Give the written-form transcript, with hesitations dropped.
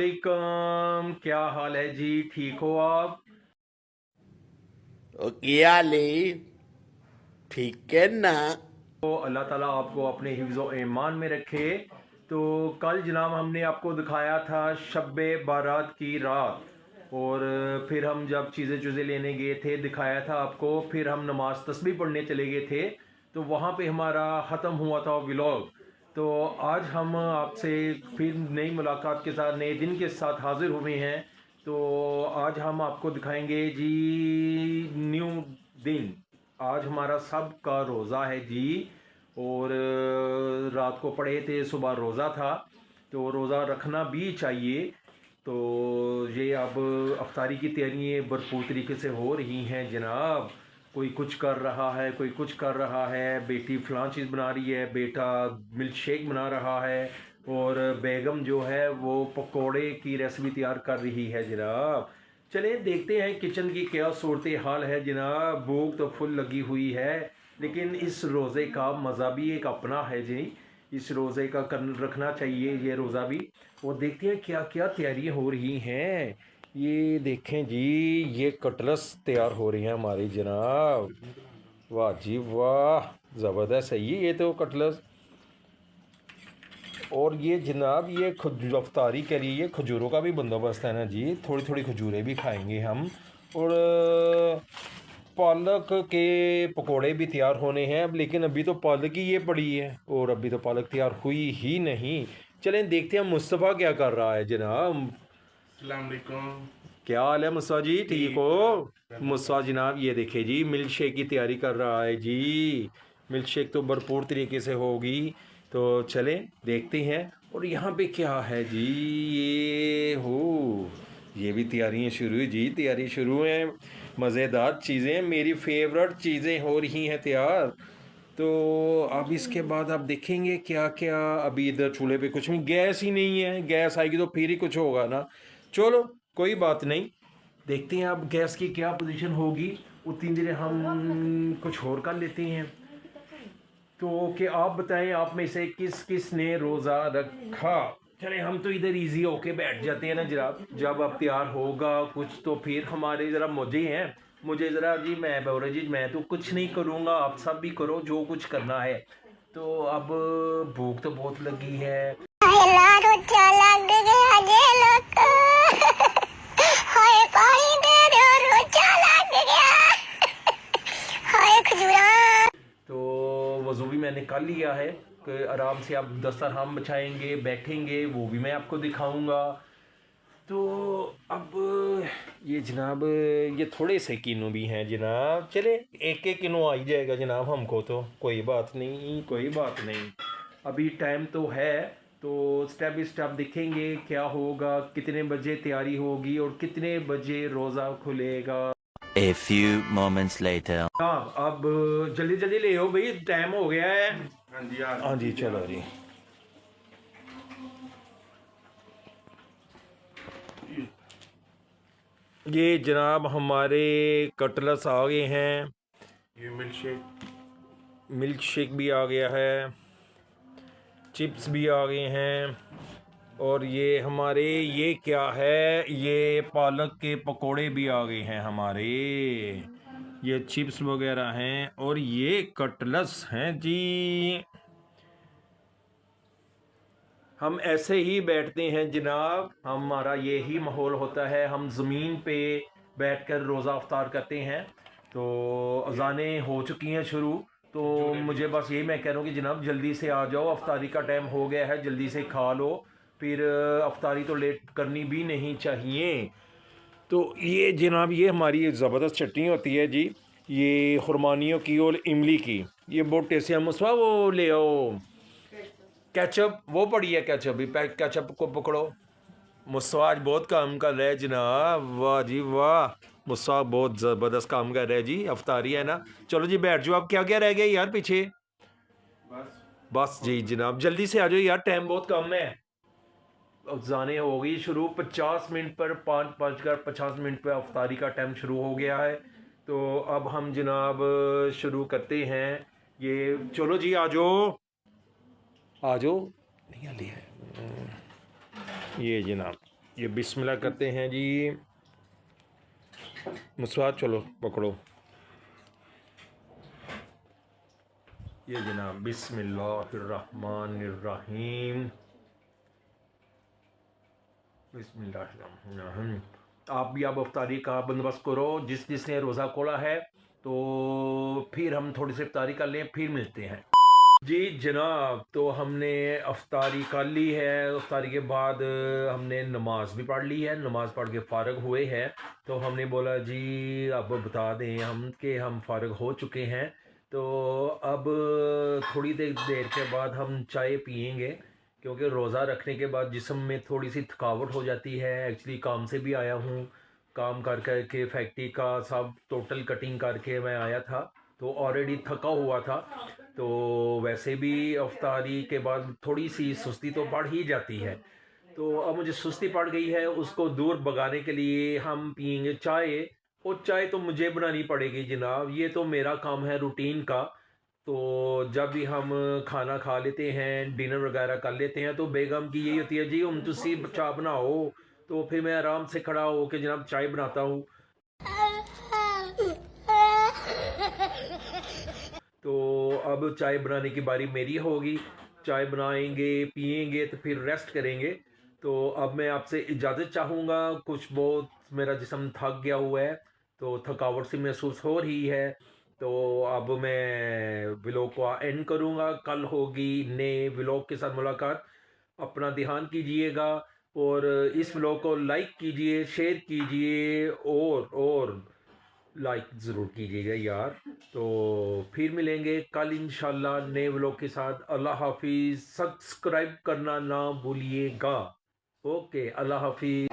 वालेकुम, क्या हाल है जी? ठीक हो आप? क्या ले ठीक है ना। तो अल्लाह ताला आपको अपने हिफ्ज़ ईमान में रखे। तो कल जनाब हमने आपको दिखाया था शब बारात की रात, और फिर हम जब चीज़ें लेने गए थे दिखाया था आपको, फिर हम नमाज तस्बीह पढ़ने चले गए थे, तो वहाँ पे हमारा ख़त्म हुआ था व्लॉग। तो आज हम आपसे फिर नई मुलाकात के साथ, नए दिन के साथ हाज़िर हुए हैं। तो आज हम आपको दिखाएंगे जी न्यू दिन। आज हमारा सब का रोज़ा है जी, और रात को पढ़े थे, सुबह रोज़ा था, तो रोज़ा रखना भी चाहिए। तो ये अब अफ्तारी की तैयारियाँ भरपूर तरीके से हो रही हैं जनाब। कोई कुछ कर रहा है, कोई कुछ कर रहा है, बेटी फ़लाँ चीज़ बना रही है, बेटा मिल्क शेक बना रहा है, और बेगम जो है वो पकोड़े की रेसिपी तैयार कर रही है जनाब। चलें देखते हैं किचन की क्या सूरत हाल है जनाब। भूख तो फुल लगी हुई है, लेकिन इस रोज़े का मज़ा भी एक अपना है जी। इस रोज़े का कर रखना चाहिए ये रोज़ा भी। और देखते हैं क्या क्या तैयारियाँ हो रही हैं। ये देखें जी, ये कटलस तैयार हो रही हैं हमारी जनाब। वाह जी वाह, ज़बरदस्त है ये तो कटलस। और ये जनाब ये अफ्तारी के लिए ये खजूरों का भी बंदोबस्त है ना जी, थोड़ी थोड़ी खजूरें भी खाएंगे हम। और पालक के पकोड़े भी तैयार होने हैं अब, लेकिन अभी तो पालक ही ये पड़ी है और अभी तो पालक तैयार हुई ही नहीं। चलें देखते हैं मुस्तफ़ा क्या कर रहा है जनाब। अस्सलाम वालेकुम। क्या हाल है मुस्तफ़ा जी, ठीक हो? मुस्तफ़ा जनाब ये देखे जी मिल्क शेक की तैयारी कर रहा है जी। मिल्क शेक तो भरपूर तरीके से होगी, तो चलें देखते हैं। और यहाँ पे क्या है जी, ये हो, ये भी तैयारियाँ शुरू हुई जी, तैयारी शुरू है। मज़ेदार चीज़ें, मेरी फेवरेट चीज़ें हो रही हैं तैयार। तो अब इसके बाद आप देखेंगे क्या क्या। अभी इधर चूल्हे पे कुछ नहीं, गैस ही नहीं है, गैस आएगी तो फिर ही कुछ होगा ना। चलो कोई बात नहीं, देखते हैं अब गैस की क्या पोजीशन होगी। उतनी देर हम कुछ और कर लेते हैं। तो कि आप बताएं, आप में से किस किस ने रोज़ा रखा? चले हम तो इधर इजी होके बैठ जाते हैं ना जनाब, जब अब तैयार होगा कुछ तो फिर हमारे ज़रा मौजे हैं। मुझे ज़रा जी, मैं बोल रहा जी मैं तो कुछ नहीं करूँगा, आप सब भी करो जो कुछ करना है। तो अब भूख तो बहुत लगी है। तो वज़ू भी मैंने कर लिया है कि आराम से आप दस्तरखान बिछाएंगे, बैठेंगे, वो भी मैं आपको दिखाऊंगा। तो अब ये जनाब, ये थोड़े से किनो भी हैं जनाब, चले एक एक किनो आ ही जाएगा जनाब हमको, तो कोई बात नहीं, कोई बात नहीं। अभी टाइम तो है, तो स्टेप बाई स्टेप देखेंगे क्या होगा, कितने बजे तैयारी होगी और कितने बजे रोज़ा खुलेगा। A few moments later. हाँ अब जल्दी जल्दी ले आओ भाई, टाइम हो गया है। हाँ जी यार। हाँ जी चलो जी। ये जनाब हमारे कटलस आ गए हैं, ये मिल्क शेक भी आ गया है, चिप्स भी आ गए हैं, और ये हमारे ये क्या है, ये पालक के पकोड़े भी आ गए हैं हमारे, ये चिप्स वगैरह हैं, और ये कटलस हैं जी। हम ऐसे ही बैठते हैं जनाब, हमारा यही माहौल होता है, हम ज़मीन पे बैठकर रोज़ा अफ्तार करते हैं। तो अज़ानें हो चुकी हैं शुरू, तो मुझे बस यही मैं कह रहा हूँ कि जनाब जल्दी से आ जाओ, अफ्तारी का टाइम हो गया है, जल्दी से खा लो, फिर अफ्तारी तो लेट करनी भी नहीं चाहिए। तो ये जनाब ये हमारी ज़बरदस्त चटनी होती है जी, ये खुरमानियों की और इमली की, ये बहुत टेस्टी है। मुसवा वो ले आओ केचप, वो पड़ी है केचप भी, केचप को पकड़ो। मुस्वा आज बहुत काम कर रहे हैं जनाब, वाह जी वाह, मुस्वा बहुत ज़बरदस्त काम कर रहे हैं जी, अफ्तारी है ना। चलो जी बैठ जाओ, अब क्या क्या रह गया यार पीछे। बस जी जनाब जल्दी से आ जाओ यार, टाइम बहुत कम है। अजाने हो गई शुरू, 50 मिनट पर 5:50 पर अफ्तारी का टाइम शुरू हो गया है। तो अब हम जनाब शुरू करते हैं। ये चलो जी आ जाओ, आ जाओ, नहीं आ लिया है ये जनाब। ये बिस्मिल्लाह करते हैं जी। मसवाक चलो पकड़ो। ये जनाब बिस्मिल्लाहिर्रहमानिर्रहीम। बिस्मिल्लाहिर्रहमानिर्रहीम। आप भी अब अफ्तारी का बंदोबस्त करो, जिसने रोज़ा खोला है। तो फिर हम थोड़ी सी अफ्तारी कर लें, फिर मिलते हैं जी जनाब। तो हमने अफ्तारी कर ली है। अफ्तारी के बाद हमने नमाज भी पढ़ ली है। नमाज पढ़ के फ़ारग हुए हैं। तो हमने बोला जी अब बता दें हम कि हम फ़ारग हो चुके हैं। तो अब थोड़ी देर के बाद हम चाय पियेंगे, क्योंकि रोज़ा रखने के बाद जिस्म में थोड़ी सी थकावट हो जाती है। एक्चुअली काम से भी आया हूँ, काम कर कर के फैक्ट्री का सब टोटल कटिंग करके मैं आया था, तो ऑलरेडी थका हुआ था। तो वैसे भी अफ्तारी के बाद थोड़ी सी सुस्ती तो पड़ ही जाती है। तो अब मुझे सुस्ती पड़ गई है, उसको दूर भगाने के लिए हम पियेंगे चाय। और चाय तो मुझे बनानी पड़ेगी जनाब, ये तो मेरा काम है रूटीन का। तो जब भी हम खाना खा लेते हैं, डिनर वगैरह कर लेते हैं, तो बेगम की यही होती है जी हम तुसी चाय बनाओ। तो फिर मैं आराम से खड़ा हो के जनाब चाय बनाता हूँ। तो अब चाय बनाने की बारी मेरी होगी। चाय बनाएंगे, पियेंगे, तो फिर रेस्ट करेंगे। तो अब मैं आपसे इजाज़त चाहूँगा। कुछ बहुत मेरा जिस्म थक गया हुआ है, तो थकावट सी महसूस हो रही है। तो अब मैं व्लॉग को एंड करूँगा। कल होगी नए व्लॉग के साथ मुलाकात। अपना ध्यान कीजिएगा और इस व्लॉग को लाइक कीजिए, शेयर कीजिए और लाइक ज़रूर कीजिएगा यार। तो फिर मिलेंगे कल इंशाल्लाह नए व्लॉग के साथ। अल्लाह हाफिज़। सब्सक्राइब करना ना भूलिएगा। ओके, अल्लाह हाफिज़।